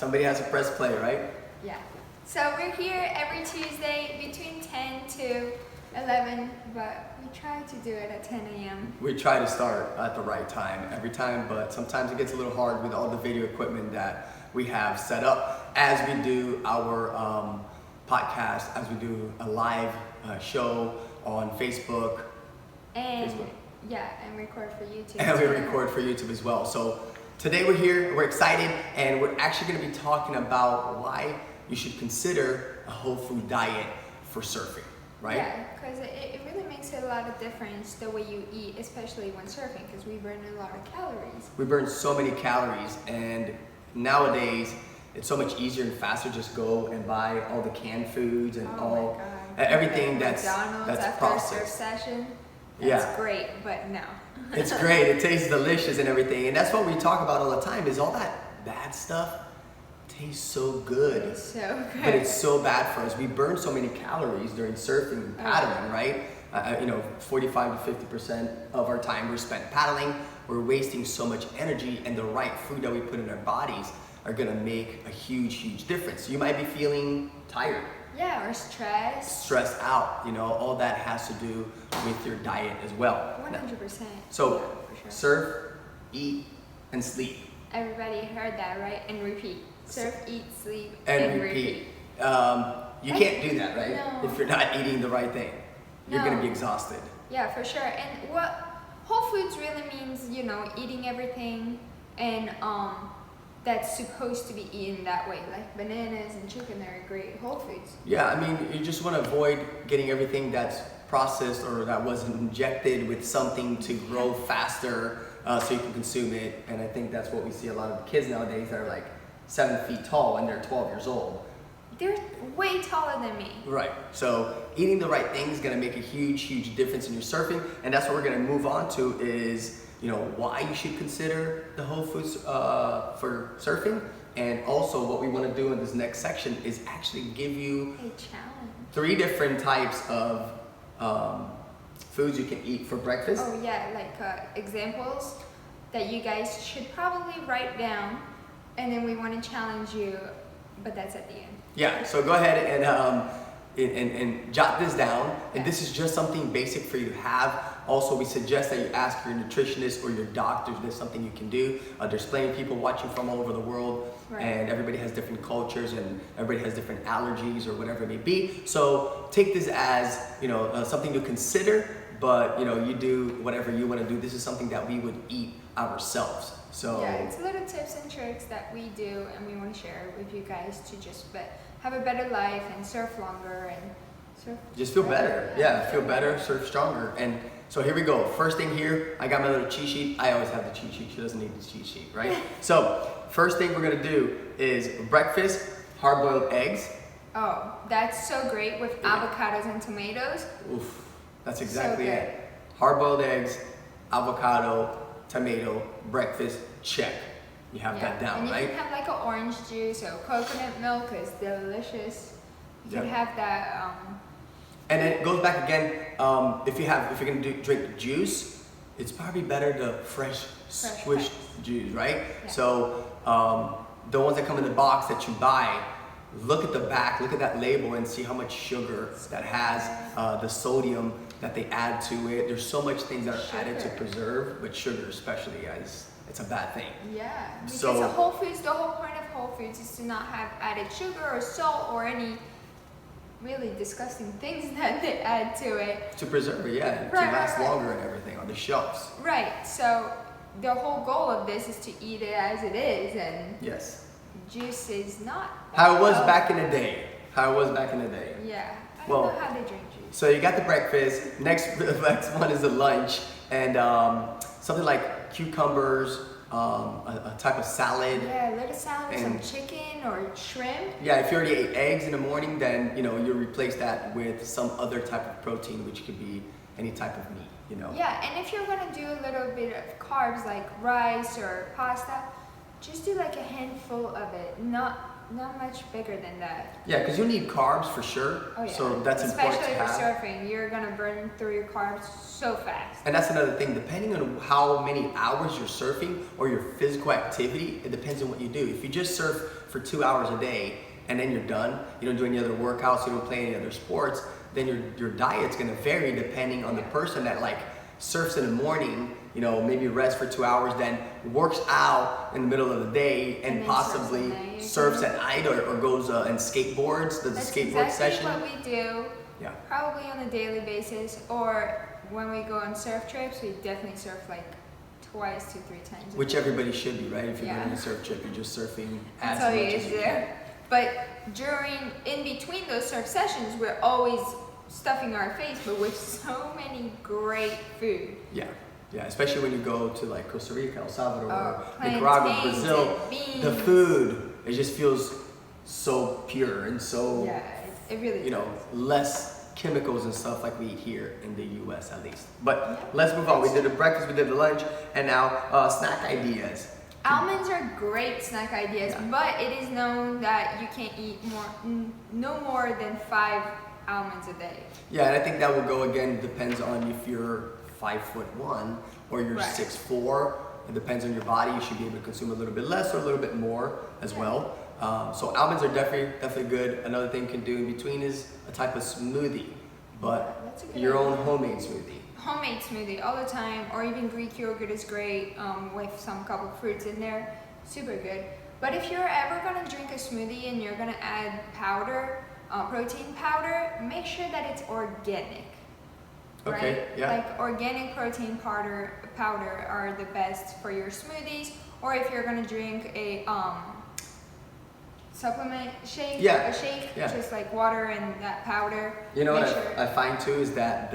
Somebody has to press play, right? Yeah. So we're here every Tuesday between 10 to 11, but we try to do it at 10 a.m. We try to start at the right time every time, but sometimes it gets a little hard with all the video equipment that we have set up as we do our podcast, as we do a live show on Facebook. And yeah, and record for YouTube. And we record for YouTube as well. So today we're here, we're excited, and we're actually going to be talking about why you should consider a whole food diet for surfing, right? Yeah, because it really makes a lot of difference the way you eat, especially when surfing, because we burn a lot of calories. We burn so many calories, and nowadays it's so much easier and faster. Just go and buy all the canned foods and everything that's after processed. A surf session. That's great, but no. It's great. It tastes delicious and everything, and that's what we talk about all the time. Is all that bad stuff tastes so good. It's so good. But it's so bad for us. We burn so many calories during surfing and paddling, right? 45 to 50% of our time we're spent paddling. We're wasting so much energy, and the right food that we put in our bodies are gonna make a huge, huge difference. You might be feeling tired. Yeah, or stressed. Stressed out, all that has to do with your diet as well. 100%. So, yeah, for sure. Surf, eat, and sleep. Everybody heard that, right? And repeat. Surf, eat, sleep, And repeat. You can't do that, right? No. If you're not eating the right thing. You're gonna be exhausted. Yeah, for sure. And what whole foods really means, eating everything and that's supposed to be eaten that way. Like bananas and chicken are great whole foods. Yeah, I mean, you just want to avoid getting everything that's processed or that wasn't injected with something to grow faster so you can consume it. And I think that's what we see a lot of kids nowadays that are like 7 feet tall and they're 12 years old. They're way taller than me. Right. So eating the right thing is going to make a huge, huge difference in your surfing. And that's what we're going to move on to is, why you should consider the whole foods for surfing. And also what we want to do in this next section is actually give you a challenge. 3 different types of foods you can eat for breakfast. Oh yeah, like examples that you guys should probably write down. And then we want to challenge you, but that's at the end. Yeah, so go ahead and jot this down. And this is just something basic for you to have. Also, we suggest that you ask your nutritionist or your doctor if there's something you can do. There's plenty of people watching from all over the world, and everybody has different cultures and everybody has different allergies or whatever it may be. So take this as something to consider, but you do whatever you want to do. This is something that we would eat ourselves. So yeah, it's little tips and tricks that we do, and we want to share with you guys to just have a better life and surf longer and surf. Just feel better. Yeah, feel better, surf stronger. And so here we go. First thing here, I got my little cheat sheet. I always have the cheat sheet. She doesn't need the cheat sheet, right? So first thing we're gonna do is breakfast, hard-boiled eggs. Oh, that's so great with avocados and tomatoes. Oof, that's exactly it. Hard-boiled eggs, avocado, tomato, breakfast, check. You have that down, and right? you can have like an orange juice or coconut milk is delicious. You can have that. And then it goes back again. If you're gonna drink juice, it's probably better the fresh squished juice, right? Yeah. So the ones that come in the box that you buy, look at the back, look at that label, and see how much sugar that has, the sodium that they add to it. There's so much things that are added to preserve, but sugar especially, it's a bad thing. Yeah, because so, the whole point of whole foods is to not have added sugar or salt or any really disgusting things that they add to it. To preserve it, to last longer and everything on the shelves. Right, so the whole goal of this is to eat it as it is, and juice is not. How it was back in the day. Yeah, I don't know how they drink juice. So you got the breakfast, next one is the lunch, and something like cucumbers, a type of salad. Yeah, a little salad with some chicken or shrimp. Yeah, if you already ate eggs in the morning, then you replace that with some other type of protein, which could be any type of meat, Yeah, and if you're gonna do a little bit of carbs like rice or pasta, just do like a handful of it, not not much bigger than that. Yeah, because you need carbs for sure. Oh yeah. So that's important Especially to if have. you're surfing, you're gonna burn through your carbs so fast. And that's another thing, depending on how many hours you're surfing or your physical activity, it depends on what you do. If you just surf for 2 hours a day and then you're done, you don't do any other workouts, you don't play any other sports, then your diet's gonna vary depending on the person that like surfs in the morning, you know, maybe rests for 2 hours, then works out in the middle of the day and then possibly surfs at night or goes and skateboards, does That's a skateboard exactly session. what we do. Yeah. Probably on a daily basis, or when we go on surf trips, we definitely surf like twice to 3 times. Which everybody should be, right? If you're Yeah. going on a surf trip, you're just surfing That's as all much you as do. you can. But in between those surf sessions, we're always stuffing our face, but with so many great food. Yeah, yeah, especially when you go to like Costa Rica, El Salvador, Oh, Nicaragua, plantains Brazil, and beans. the food, it just feels so pure and so, Yeah, it really you know, does. less chemicals and stuff like we eat here in the US at least. But Yeah. let's move on. We did the breakfast, we did the lunch, and now snack ideas. Almonds are great snack ideas, Yeah. but it is known that you can't eat no more than 5 almonds a day. Yeah, and I think that will go again, depends on if you're 5'1" or you're Right. 6'4". It depends on your body. You should be able to consume a little bit less or a little bit more as Yeah. well. So almonds are definitely good. Another thing you can do in between is a type of smoothie, but That's a good your idea. own homemade smoothie. Homemade smoothie all the time, or even Greek yogurt is great with some couple fruits in there. Super good. But if you're ever gonna drink a smoothie and you're gonna add powder, protein powder, make sure that it's organic. Okay, Right? yeah. Like organic protein powder are the best for your smoothies, or if you're gonna drink a supplement shake, Yeah, a shake, yeah. just like water and that powder. You know make what sure. I find too is that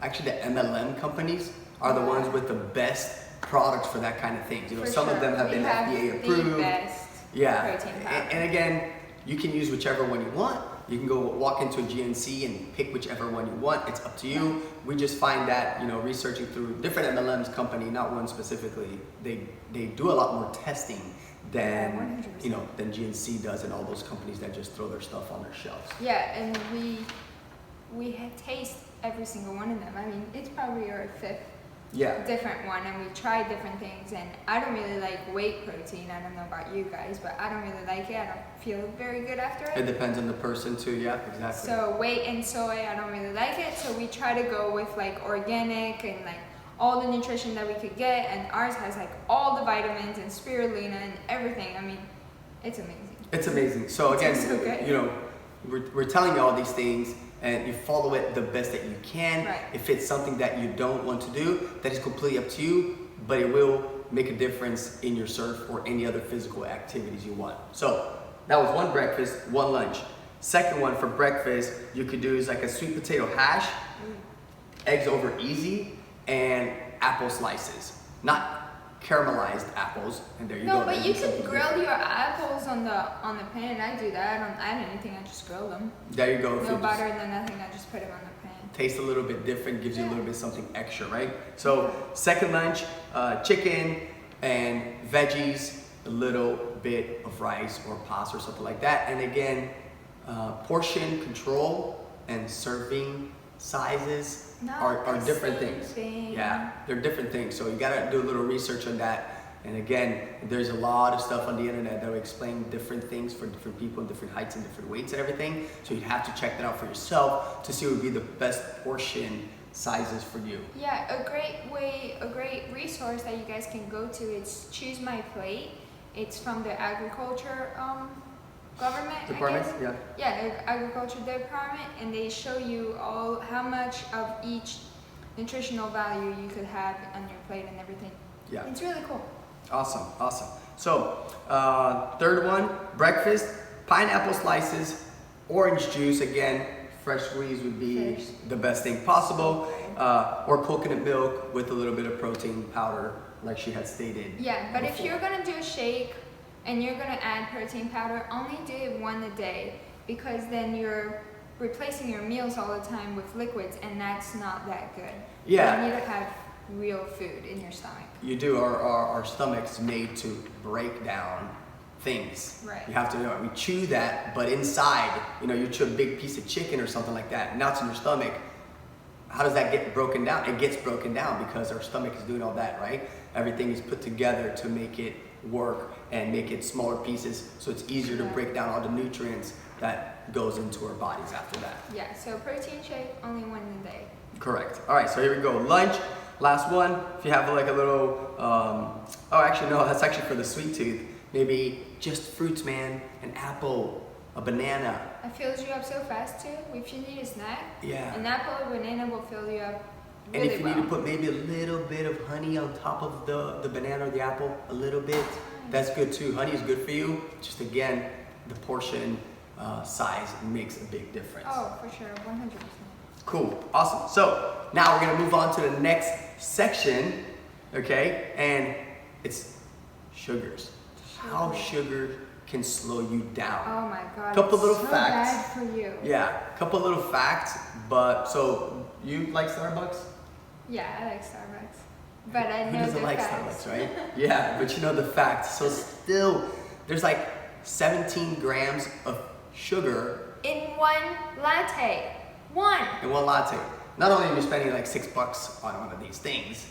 actually the MLM companies are the ones with the best products for that kind of things. You know, For some of sure. them have We been have FDA the approved. best Yeah, protein powder. and again, you can use whichever one you want. You can go walk into a GNC and pick whichever one you want. It's up to you. We just find that, you know, researching through different MLMs company, not one specifically, they do a lot more testing than, 100%. you know, than GNC does and all those companies that just throw their stuff on their shelves. Yeah, and we taste every single one of them. I mean, it's probably our 5th Yeah. different one, and we tried different things. And I don't really like whey protein. I don't know about you guys, but I don't really like it. I don't feel very good after It it. depends on the person too. Yeah, exactly. So whey and soy, I don't really like it. So we try to go with like organic and like all the nutrition that we could get. And ours has like all the vitamins and spirulina and everything. I mean, it's amazing. It's amazing. So It again, tastes so good. you know, we're telling you all these things, and you follow it the best that you can. Right. If it's something that you don't want to do, that is completely up to you, but it will make a difference in your surf or any other physical activities you want. So that was one breakfast, one lunch. Second one for breakfast, you could do is like a sweet potato hash, eggs over easy, and apple slices. Not caramelized apples, and there you go. No, but That'd you be could something grill different. your apples on the pan. I do that. I don't add anything. I just grill them. There you go. If No you just butter, no nothing. I just put them on the pan. taste a little bit different, gives you a Yeah. little bit something extra, right? So second lunch, chicken and veggies, a little bit of rice or pasta or something like that. And again, portion control and serving sizes Not are the different same things. thing. Yeah, they're different things. So you gotta do a little research on that. And again, there's a lot of stuff on the internet that will explain different things for different people, different heights and different weights and everything. So you have to check that out for yourself to see what would be the best portion sizes for you. Yeah, a great resource that you guys can go to is Choose My Plate. It's from the agriculture government, Department? I guess. Yeah. Yeah, the agriculture department, and they show you all how much of each nutritional value you could have on your plate and everything. Yeah. It's really cool. Awesome, awesome. So, third one, breakfast, pineapple slices, orange juice, again, fresh squeeze would be Fresh. the best thing possible, or coconut milk with a little bit of protein powder, like she had stated. Yeah, but if before. you're gonna do a shake and you're gonna add protein powder, only do it one a day, because then you're replacing your meals all the time with liquids, and that's not that good. Yeah. You need to have real food in your stomach. You do, our stomach's made to break down things. Right. You have to know, we chew that, but inside, you chew a big piece of chicken or something like that, now it's in your stomach. How does that get broken down? It gets broken down because our stomach is doing all that, right? Everything is put together to make it work and make it smaller pieces, so it's easier to break down all the nutrients that goes into our bodies after that. Yeah, so protein shake, only one a day. Correct. All right, so here we go. Lunch, last one. If you have like a little, oh, actually, no, that's actually for the sweet tooth. Maybe just fruits, man. An apple, a banana. It fills you up so fast too. If you need a snack, Yeah. an apple or banana will fill you up And really if you well. need to put maybe a little bit of honey on top of the banana or the apple, a little bit, that's good too. Honey is good for you. Just again, the portion size makes a big difference. Oh, for sure, 100%. Cool, awesome. So now we're gonna move on to the next section, okay? And it's sugars. How sugar can slow you down. Oh my God. Couple it's little so facts. bad for you. Yeah, couple little facts, but so you like Starbucks? Yeah, I like Starbucks, but I Who know doesn't the like facts. Starbucks, right? Yeah, but you know the facts. So still, there's like 17 grams of sugar In one latte. One. in one latte. Not only are you spending like $6 on one of these things,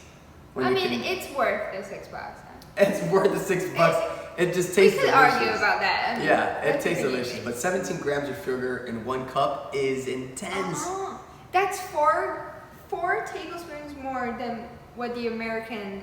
when I you mean, can- it's worth the $6. Huh? it's worth the $6. It just We tastes could delicious. argue about that. I mean, Yeah, it that's tastes pretty delicious. easy. But 17 grams of sugar in one cup is intense. That's four tablespoons more than what the American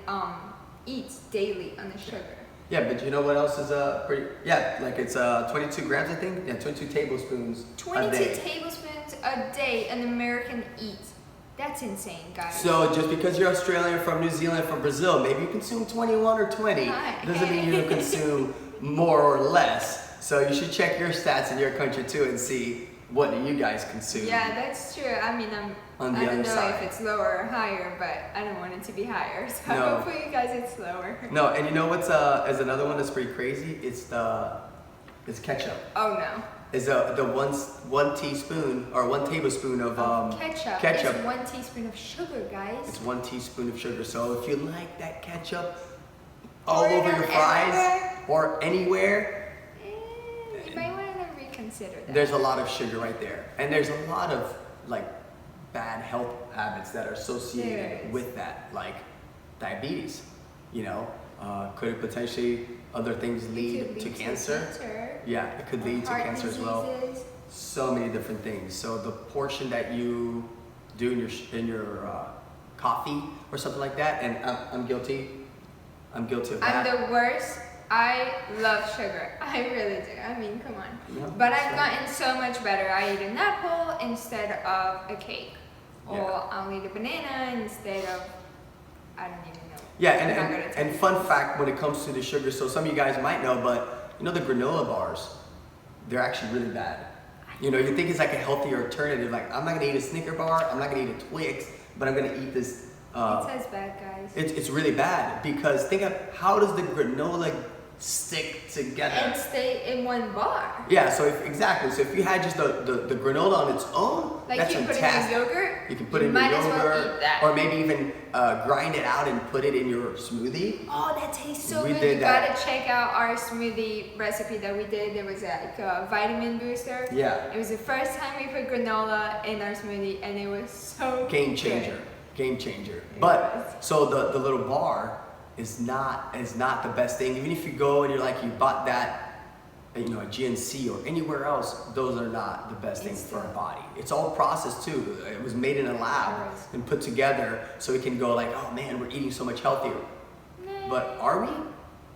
eats daily on the sugar. Yeah, but you know what else is pretty? Yeah, like it's 22 grams, I think. Yeah, 22 tablespoons a 22 day. tablespoons a day an American eats. That's insane, guys. So just because you're Australian, from New Zealand, from Brazil, maybe you consume 21 or 20. Right. Doesn't mean you don't consume more or less. So you should check your stats in your country too and see what do you guys consume. Yeah, that's true. I mean, On the I don't other know side. if it's lower or higher, but I don't want it to be higher. So No. for you guys, it's lower. No, and you know what's is another one that's pretty crazy? It's ketchup. Oh no. Is the one teaspoon or 1 tablespoon of Ketchup. It's 1 teaspoon of sugar, guys. It's 1 teaspoon of sugar. So if you like that ketchup all Pour it over on your fries everywhere. or anywhere, You might want to reconsider that. there's a lot of sugar right there. And there's a lot of like bad health habits that are There associated is. with that, like diabetes. Could it potentially other things It lead could to lead cancer? Yeah, it could lead to heart cancer as well. diseases. So many different things. So the portion that you do in your coffee or something like that, and I'm guilty. I'm guilty of I'm that. the worst. I love sugar. I really do. I mean, come on. Yeah, But I've sure. gotten so much better. I eat an apple instead of a cake. Or Yeah. I'll eat a banana instead of, I don't even know. Yeah, I'm not gonna and tell you. fun fact when it comes to the sugar, so some of you guys might know, but the granola bars, they're actually really bad. You think it's like a healthier alternative. Like, I'm not gonna eat a Snicker bar, I'm not gonna eat a Twix, but I'm gonna eat this. It says bad, guys. It's really bad because think of how does the granola stick together? And stay in one bar. Yeah, so if you had just the granola on its own, Like that's you put fantastic. it in yogurt. You can put it in might your as yogurt, well eat that. or maybe even grind it out and put it in your smoothie. Oh, that tastes so We good. did You that. gotta check out our smoothie recipe that we did. There was like a vitamin booster. Yeah. It was the first time we put granola in our smoothie, and it was so Game good. changer. Game changer. It But was. so the little bar is not the best thing. Even if you go and you bought that at GNC or anywhere else, those are not the best things It's for our the- body. It's all processed too. It was made in a lab Sure is. and put together so we can go like, oh man, we're eating so much healthier. Nah, But are we?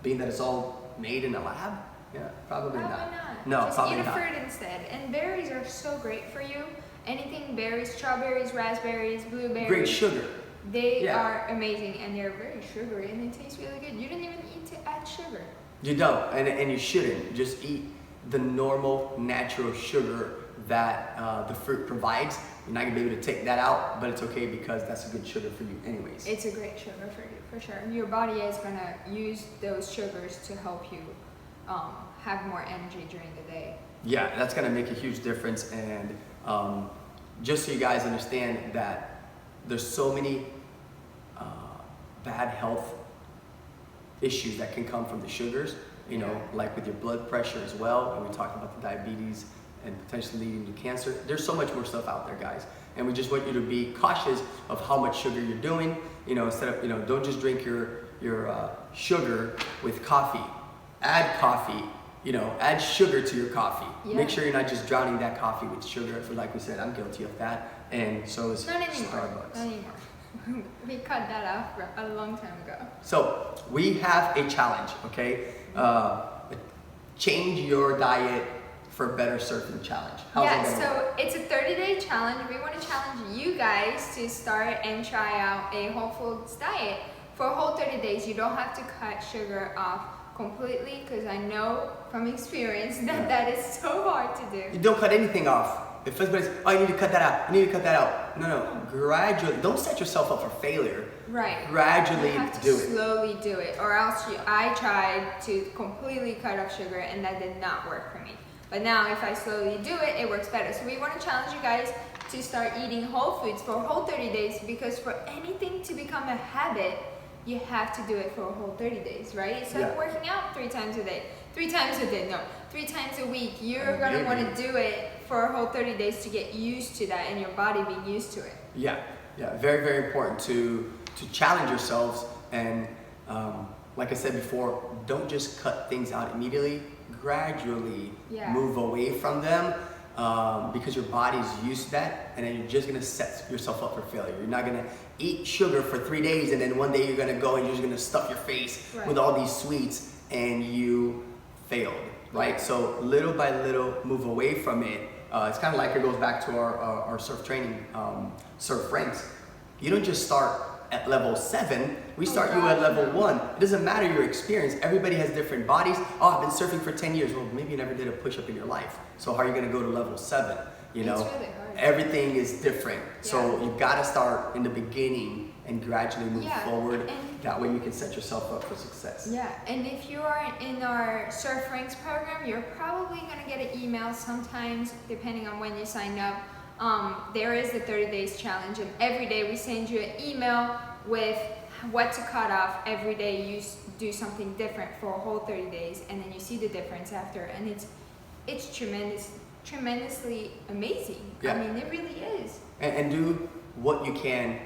Being that it's all made in a lab? Yeah, probably probably not. not. No, Just probably eat a not. fruit instead. And berries are so great for you. Anything berries, strawberries, raspberries, blueberries. Great sugar. They Yeah. are amazing, and they're very sugary, and they taste really good. You don't even need to add sugar. You don't, and you shouldn't. Just eat the normal, natural sugar that the fruit provides. You're not gonna be able to take that out, but it's okay because that's a good sugar for you anyways. It's a great sugar for you, for sure. Your body is gonna use those sugars to help you have more energy during the day. Yeah, that's gonna make a huge difference. And just so you guys understand that there's so many bad health issues that can come from the sugars. you know, like with your blood pressure as well. And we talked about the diabetes and potentially leading to cancer. There's so much more stuff out there, guys. And we just want you to be cautious of how much sugar you're doing. You know, instead of, you know, don't just drink your sugar with coffee. Add coffee, you know, add sugar to your coffee. Yeah. Make sure you're not just drowning that coffee with sugar. For, like we said, I'm guilty of that. And so is Not anymore. Starbucks. Not anymore. We cut that off a long time ago. So we have a challenge, okay? Change your diet for a better surfing challenge. How's Yeah, that gonna work? so it's a 30-day challenge. We want to challenge you guys to start and try out a whole foods diet. For a whole 30 days, you don't have to cut sugar off completely, because I know from experience that that is so hard to do. You don't cut anything off. If everybody's, oh, you need to cut that out, you need to cut that out. No, gradually, don't set yourself up for failure. Right. Gradually You have to do it. slowly do it, or else I tried to completely cut off sugar and that did not work for me. But now if I slowly do it, it works better. So we want to challenge you guys to start eating whole foods for a whole 30 days, because for anything to become a habit, you have to do it for a whole 30 days, right? It's like Yeah. working out 3 times a day. 3 times a week. You're gonna want to do it for a whole 30 days to get used to that and your body being used to it. Yeah, very, very important to challenge yourselves. And like I said before, don't just cut things out immediately. Gradually move away from them, because your body's used to that, and then you're just gonna set yourself up for failure. You're not gonna eat sugar for 3 days and then one day you're gonna go and you're just gonna stuff your face with all these sweets and you failed, right? So little by little, move away from it. It's kind of like, it goes back to our surf training, surf ranks. You don't just start at level 7, we start you at level 1. It doesn't matter your experience, everybody has different bodies. Oh, I've been surfing for 10 years. Well, maybe you never did a push-up in your life. So how are you gonna go to level 7? You know, It's really hard. Everything is different. So you gotta start in the beginning and gradually move forward. And that way you can set yourself up for success. yeah, and if you are in our Surf Ranks program, you're probably gonna get an email sometimes, depending on when you sign up. There is the 30 days challenge, and every day we send you an email with what to cut off. Every day you do something different for a whole 30 days, and then you see the difference after, and it's tremendously amazing. Yeah. I mean, it really is. And do what you can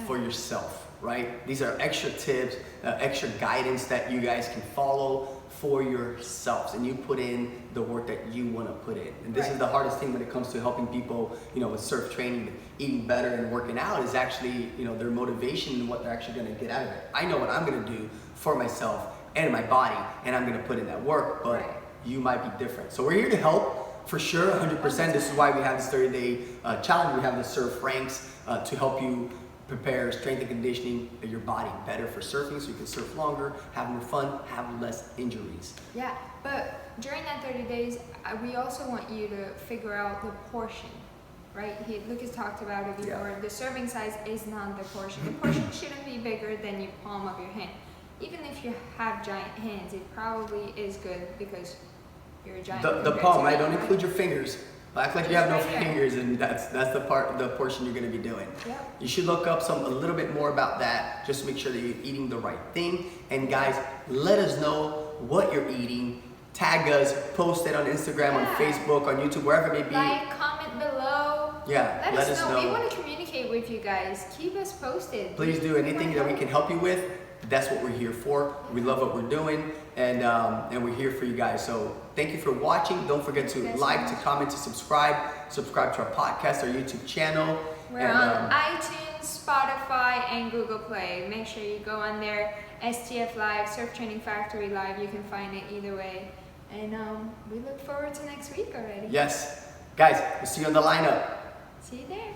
for yourself, right? These are extra tips, extra guidance that you guys can follow for yourselves, and you put in the work that you want to put in. And this is the hardest thing when it comes to helping people, you know, with surf training, eating better and working out, is actually, you know, their motivation and what they're actually going to get out of it. I know what I'm going to do for myself and my body, and I'm going to put in that work, but you might be different. So we're here to help for sure, 100%. This is why we have this 30-day challenge. We have the Surf Ranks to help you prepare strength and conditioning your body better for surfing, so you can surf longer, have more fun, have less injuries. Yeah, but during that 30 days, we also want you to figure out the portion, right? Lucas talked about it before. The serving size is not the portion. The portion shouldn't be bigger than your palm of your hand. Even if you have giant hands, it probably is good because you're a giant. The palm, right? Don't include your fingers. Act like you have no fingers, and that's the portion you're going to be doing. Yep. You should look up a little bit more about that, just to make sure that you're eating the right thing. And guys, let us know what you're eating. Tag us, post it on Instagram, on Facebook, on YouTube, wherever it may be. Like, comment below. Yeah, let us know. We want to communicate with you guys. Keep us posted. Please do anything that we can help you with. That's what we're here for. We love what we're doing, and we're here for you guys. So thank you for watching. Don't forget to like, to comment, to subscribe to our podcast, our YouTube channel. We're on iTunes, Spotify, and Google Play. Make sure you go on there. STF Live, Surf Training Factory Live. You can find it either way. And we look forward to next week already. Yes. Guys, we'll see you on the lineup. See you there.